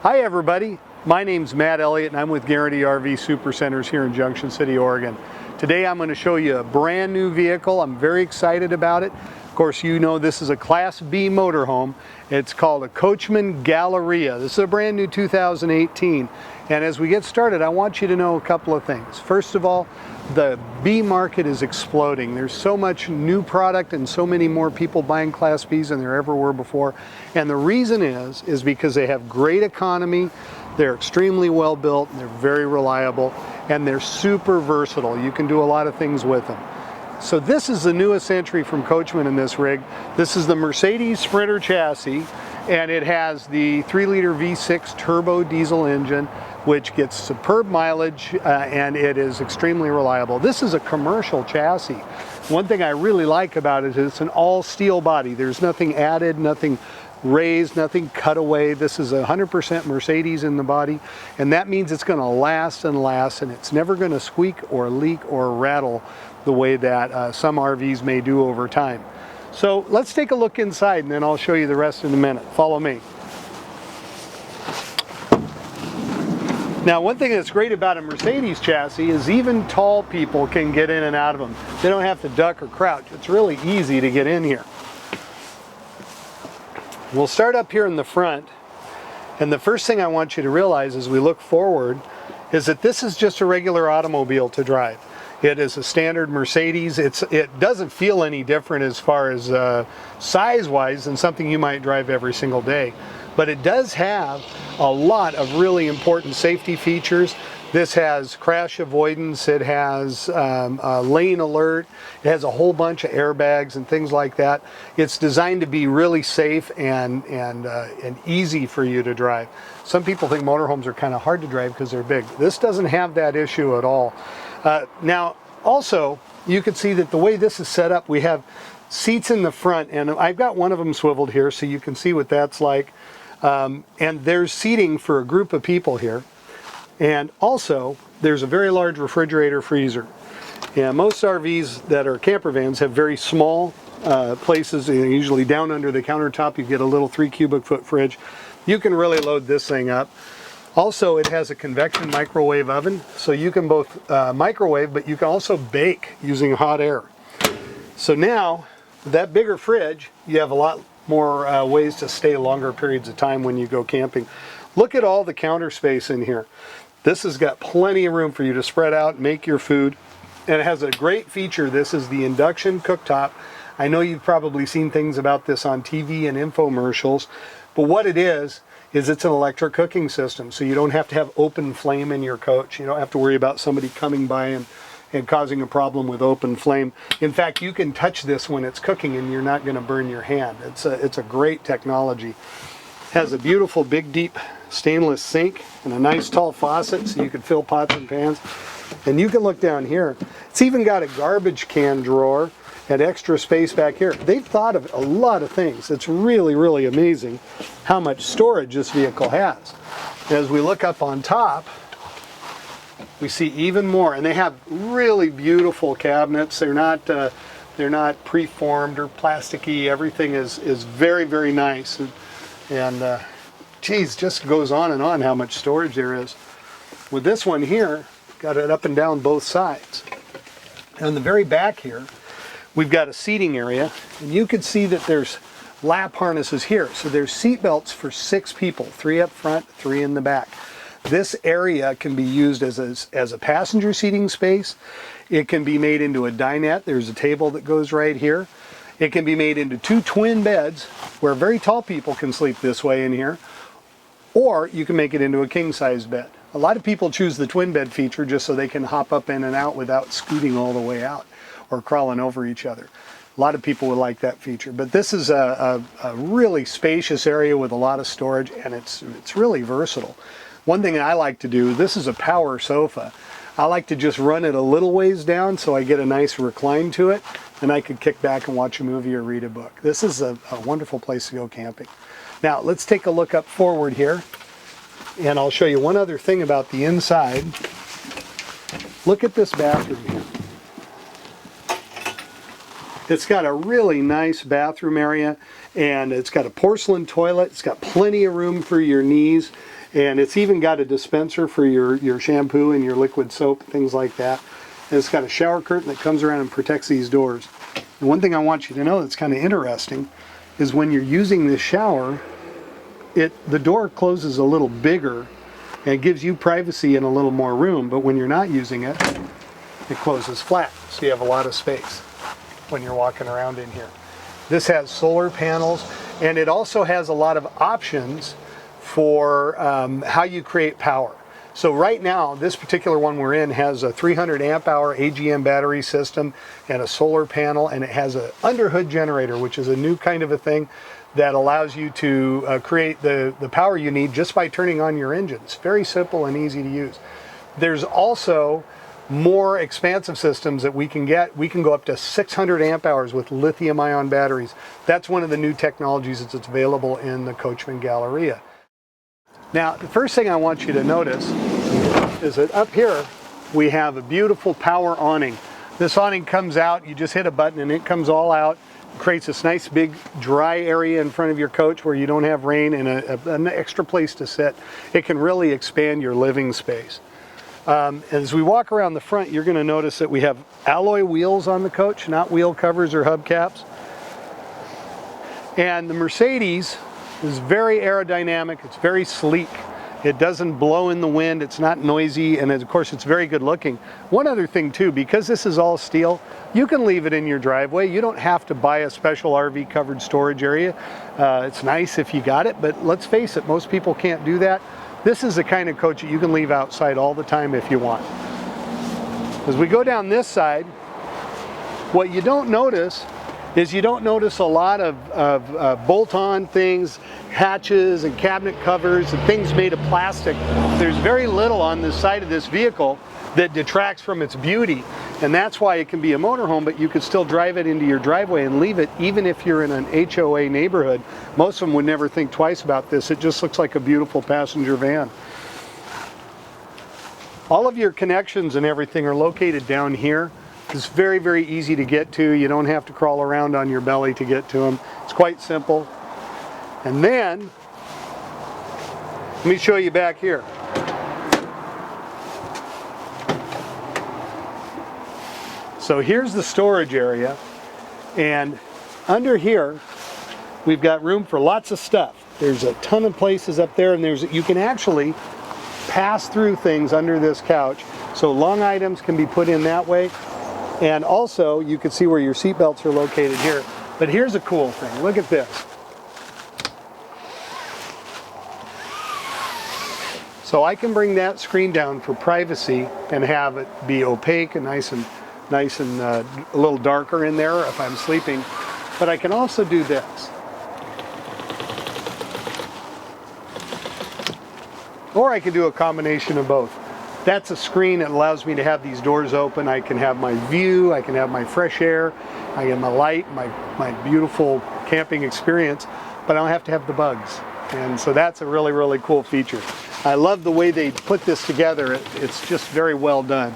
Hi everybody, my name's Matt Elliott and I'm with Guarantee RV Supercenters here in Junction City, Oregon. Today I'm going to show you a brand new vehicle. I'm very excited about it. Of course, you know this is a Class B motorhome. It's called a Coachmen Galleria. This is a brand new 2018. And as we get started, I want you to know a couple of things. First of all, the B market is exploding. There's so much new product and so many more people buying Class Bs than there ever were before. And the reason is because they have great economy, they're extremely well built, they're very reliable, and they're super versatile. You can do a lot of things with them. So this is the newest entry from Coachmen in this rig. This is the Mercedes Sprinter chassis, and it has the 3-liter V6 turbo diesel engine, which gets superb mileage and it is extremely reliable. This is a commercial chassis. One thing I really like about it is it's an all steel body. There's nothing added, nothing raised, nothing cut away. This is 100% Mercedes in the body, and that means it's going to last and last, and it's never going to squeak or leak or rattle the way that some RVs may do over time. So let's take a look inside and then I'll show you the rest in a minute. Follow me. Now, one thing that's great about a Mercedes chassis is even tall people can get in and out of them. They don't have to duck or crouch. It's really easy to get in here. We'll start up here in the front, and the first thing I want you to realize as we look forward is that this is just a regular automobile to drive. It is a standard Mercedes. It doesn't feel any different as far as size-wise than something you might drive every single day. But it does have a lot of really important safety features. This has crash avoidance, it has lane alert, it has a whole bunch of airbags and things like that. It's designed to be really safe and easy for you to drive. Some people think motorhomes are kind of hard to drive because they're big. This doesn't have that issue at all. Now, also, you can see that the way this is set up, we have seats in the front, and I've got one of them swiveled here so you can see what that's like. And there's seating for a group of people here. And also, there's a very large refrigerator freezer. And most RVs that are camper vans have very small places, usually down under the countertop. You get a little 3 cubic foot fridge. You can really load this thing up. Also, it has a convection microwave oven, so you can both microwave, but you can also bake using hot air. So now, with that bigger fridge, you have a lot more ways to stay longer periods of time when you go camping. Look at all the counter space in here. This has got plenty of room for you to spread out and make your food. And it has a great feature. This is the Induction Cooktop. I know you've probably seen things about this on TV and infomercials, but what it is it's an electric cooking system. So you don't have to have open flame in your coach. You don't have to worry about somebody coming by and causing a problem with open flame. In fact, you can touch this when it's cooking and you're not going to burn your hand. It's a great technology. It has a beautiful big deep stainless sink and a nice tall faucet so you can fill pots and pans. And you can look down here. It's even got a garbage can drawer and extra space back here. They've thought of a lot of things. It's really, really amazing how much storage this vehicle has. As we look up on top, we see even more, and they have really beautiful cabinets. They're not preformed or plasticky. Everything is very, very nice, and geez, just goes on and on how much storage there is. With this one here, got it up and down both sides. And in the very back here, we've got a seating area, and you can see that there's lap harnesses here. So there's seat belts for 6 people, 3 up front, 3 in the back. This area can be used as a passenger seating space. It can be made into a dinette. There's a table that goes right here. It can be made into 2 twin beds where very tall people can sleep this way in here. Or you can make it into a king-size bed. A lot of people choose the twin bed feature just so they can hop up in and out without scooting all the way out or crawling over each other. A lot of people would like that feature. But this is a really spacious area with a lot of storage, and it's really versatile. One thing I like to do, this is a power sofa. I like to just run it a little ways down so I get a nice recline to it, and I could kick back and watch a movie or read a book. This is a wonderful place to go camping. Now, let's take a look up forward here, and I'll show you one other thing about the inside. Look at this bathroom here. It's got a really nice bathroom area, and it's got a porcelain toilet. It's got plenty of room for your knees, And it's even got a dispenser for your shampoo and your liquid soap, things like that. And it's got a shower curtain that comes around and protects these doors. And one thing I want you to know that's kind of interesting is when you're using this shower, the door closes a little bigger and it gives you privacy and a little more room, but when you're not using it, it closes flat. So you have a lot of space when you're walking around in here. This has solar panels, and it also has a lot of options for how you create power. So right now, this particular one we're in has a 300 amp hour AGM battery system and a solar panel, and it has an underhood generator, which is a new kind of a thing that allows you to create the power you need just by turning on your engine. It's very simple and easy to use. There's also more expansive systems that we can get. We can go up to 600 amp hours with lithium ion batteries. That's one of the new technologies that's available in the Coachmen Galleria. Now, the first thing I want you to notice is that up here we have a beautiful power awning. This awning comes out, you just hit a button and it comes all out. It creates this nice big dry area in front of your coach where you don't have rain and an extra place to sit. It can really expand your living space. As we walk around the front, you're going to notice that we have alloy wheels on the coach, not wheel covers or hubcaps. And the Mercedes is very aerodynamic, it's very sleek, it doesn't blow in the wind, it's not noisy, and of course it's very good looking. One other thing too, because this is all steel, you can leave it in your driveway. You don't have to buy a special RV covered storage area. It's nice if you got it, but let's face it, most people can't do that. This is the kind of coach that you can leave outside all the time if you want. As we go down this side, what you don't notice is you don't notice a lot of bolt-on things, hatches and cabinet covers and things made of plastic. There's very little on the side of this vehicle that detracts from its beauty, and that's why it can be a motorhome, but you could still drive it into your driveway and leave it even if you're in an HOA neighborhood. Most of them would never think twice about this. It just looks like a beautiful passenger van. All of your connections and everything are located down here. It's very, very easy to get to. You don't have to crawl around on your belly to get to them. It's quite simple. And then, let me show you back here. So here's the storage area, and under here we've got room for lots of stuff. There's a ton of places up there, and you can actually pass through things under this couch, so long items can be put in that way. And also you can see where your seat belts are located here. But here's a cool thing, look at this. So I can bring that screen down for privacy and have it be opaque and nice and a little darker in there if I'm sleeping. But I can also do this. Or I can do a combination of both. That's a screen that allows me to have these doors open. I can have my view, I can have my fresh air, I get my light, my beautiful camping experience, but I don't have to have the bugs. And so that's a really, really cool feature. I love the way they put this together. It's just very well done.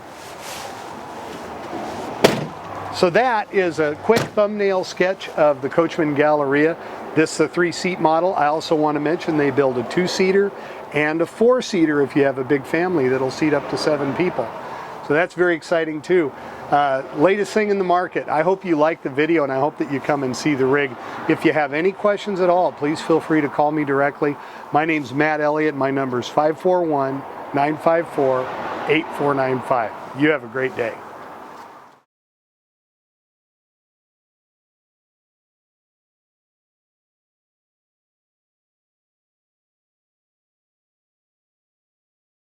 So that is a quick thumbnail sketch of the Coachmen Galleria. This is a 3-seat model. I also want to mention they build a 2-seater and a 4-seater if you have a big family that'll seat up to 7 people. So that's very exciting too. Latest thing in the market. I hope you like the video and I hope that you come and see the rig. If you have any questions at all, please feel free to call me directly. My name's Matt Elliott. My number is 541-954-8495. You have a great day.